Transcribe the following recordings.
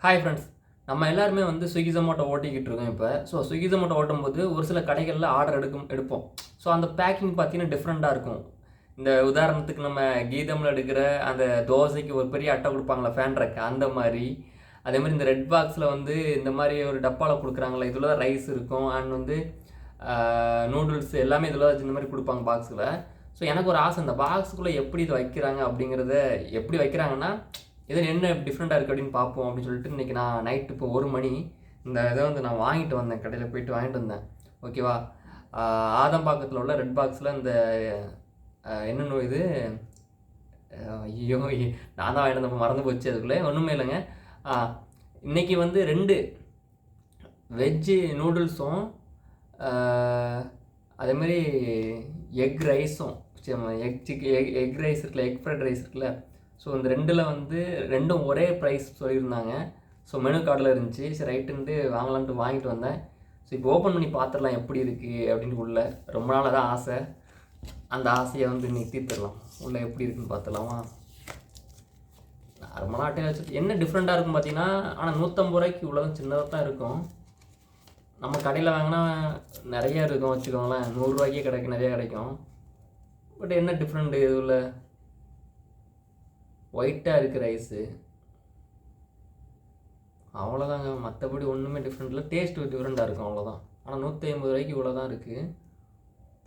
Hi friends. நம்ம எல்லாருமே வந்து ஸ்விக்கி ஜொமேட்டோ ஓட்டிக்கிட்டு இருக்கோம் இப்போ. ஸோ ஸ்விக்கி ஜொமேட்டோ ஓட்டும்போது ஒரு சில கடைகளில் ஆர்டர் எடுப்போம். ஸோ அந்த பேக்கிங் பார்த்தீங்கன்னா டிஃப்ரெண்ட்டாக இருக்கும். இந்த உதாரணத்துக்கு நம்ம கீதமில் எடுக்கிற அந்த தோசைக்கு ஒரு பெரிய அட்டை கொடுப்பாங்களா ஃபேன் ரேக், அந்த மாதிரி. அதேமாதிரி இந்த ரெட் பாக்ஸில் வந்து இந்த மாதிரி ஒரு டப்பாவில் கொடுக்குறாங்களா, இதில் தான் ரைஸ் இருக்கும் அண்ட் வந்து நூடுல்ஸ் எல்லாமே இதில் தான் இந்த மாதிரி கொடுப்பாங்க பாக்ஸில். ஸோ எனக்கு ஒரு ஆசை, இந்த பாக்ஸுக்குள்ளே எப்படி இது வைக்கிறாங்க அப்படிங்கிறத, எப்படி வைக்கிறாங்கன்னா இதில் என்ன டிஃப்ரெண்ட்டாக இருக்குது அப்படின்னு பார்ப்போம் அப்படின்னு சொல்லிட்டு இன்றைக்கி நான் நைட்டு இப்போ 1 மணி இந்த இதை வந்து நான் வாங்கிட்டு வந்தேன், கடையில் போயிட்டு வாங்கிட்டு வந்தேன். ஓகேவா? ஆதம்பாக்கத்தில் உள்ள ரெட் பாக்ஸில் இந்த என்னென்ன இது, ஐயோ நான் தான் வாங்கிட்டு வந்தப்போ மறந்து போச்சு. அதுக்குள்ளே ஒன்றுமே இல்லைங்க. இன்றைக்கி வந்து 2 வெஜ்ஜு நூடுல்ஸும் அதேமாதிரி எக் ரைஸும், எக் ரைஸ் இருக்குல்ல, எக் ஃப்ரைட் ரைஸ் இருக்குல்ல. ஸோ இந்த 2ல் வந்து 2ம் ஒரே ப்ரைஸ் சொல்லியிருந்தாங்க. ஸோ மெனு கார்டில் இருந்துச்சு. சரி ரைட்டுன்ட்டு வாங்கலான்ட்டு வாங்கிட்டு வந்தேன். ஸோ இப்போ ஓப்பன் பண்ணி பார்த்துடலாம் எப்படி இருக்குது அப்படின்ட்டு. உள்ள ரொம்ப நாளாக தான் ஆசை, அந்த ஆசையை வந்து இன்றைக்கி தீர்த்துடலாம். உள்ளே எப்படி இருக்குன்னு பார்த்துடலாமா? நார்மலாக அட்டையை வச்சு என்ன டிஃப்ரெண்ட்டாக இருக்கும் பார்த்தீங்கன்னா, ஆனால் 150 ரூபாய்க்கு உள்ளதும் சின்னதாக தான் இருக்கும். நம்ம கடையில் வாங்கினா நிறையா இருக்கும் வச்சுக்கோங்களேன். 100 ரூபாய்க்கே நிறையா கிடைக்கும். பட் என்ன டிஃப்ரெண்ட்டு இதுல, ஒயிட்டாக இருக்குது ரைஸு, அவ்வளோதாங்க. மற்றபடி ஒன்றுமே டிஃப்ரெண்ட் இல்லை. டேஸ்ட்டு டிஃப்ரெண்ட்டாக இருக்கும், அவ்வளோதான். ஆனால் 150 ரூபாய்க்கு இவ்வளோ தான் இருக்குது.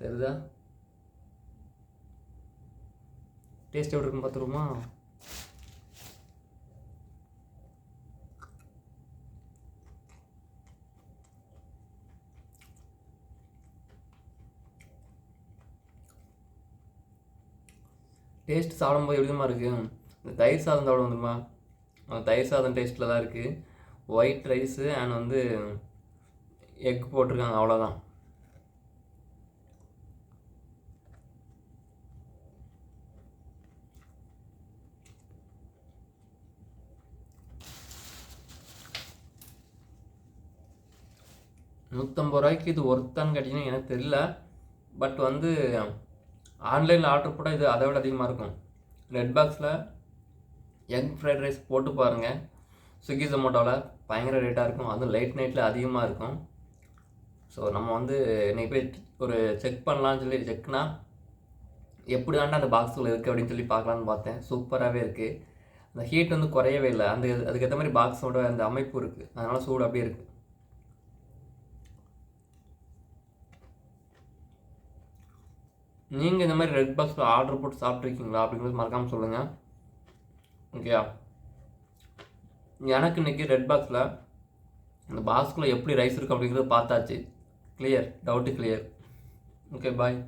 தெரியுதா? டேஸ்ட் எப்படி இருக்குன்னு பார்த்துருவோமா? டேஸ்ட் சாப்பிடும்போது எப்படிமா இருக்குது? இந்த தயிர் சாதம் சாப்பிட வந்துருமா, அந்த தயிர் சாதம் டேஸ்ட்டில் தான் இருக்குது. ஒயிட் ரைஸு அண்ட் வந்து எக் போட்டிருக்காங்க, அவ்வளோதான். $150 இது ஒர்த்தான்னு கேட்டிங்கன்னா எனக்கு தெரியல. பட் வந்து ஆன்லைனில் ஆர்டர் போட்டால் இது அதை விட அதிகமாக இருக்கும். ரெட் பாக்ஸில் எக் ஃப்ரைட் ரைஸ் போட்டு பாருங்கள். ஸ்விக்கி ஜொமேட்டோவில் பயங்கர ரேட்டாக இருக்கும், அதுவும் லேட் நைட்டில் அதிகமாக இருக்கும். ஸோ நம்ம வந்து இன்றைக்கி போய் ஒரு செக் பண்ணலான்னு சொல்லி செக்னா எப்படி தாண்டா அந்த பாக்ஸில் இருக்குது அப்படின்னு சொல்லி பார்க்கலான்னு பார்த்தேன். சூப்பராகவே இருக்குது. அந்த ஹீட் வந்து குறையவே இல்லை. அதுக்கேற்ற மாதிரி பாக்ஸோட அந்த அமைப்பு இருக்குது, அதனால் சூடு அப்படியே இருக்குது. நீங்கள் இந்த மாதிரி ரெட் பாக்ஸில் ஆர்டர் போட்டு சாப்பிட்ருக்கீங்களா அப்படிங்கிறது மறக்காமல் சொல்லுங்கள். ஓகேயா? எனக்கு இன்றைக்கி ரெட் பாக்ஸில் அந்த பாக்ஸ்குள்ளே எப்படி ரைஸ் இருக்குது அப்படிங்கிறத பார்த்தாச்சு. Clear, doubt clear. ஓகே, பாய்.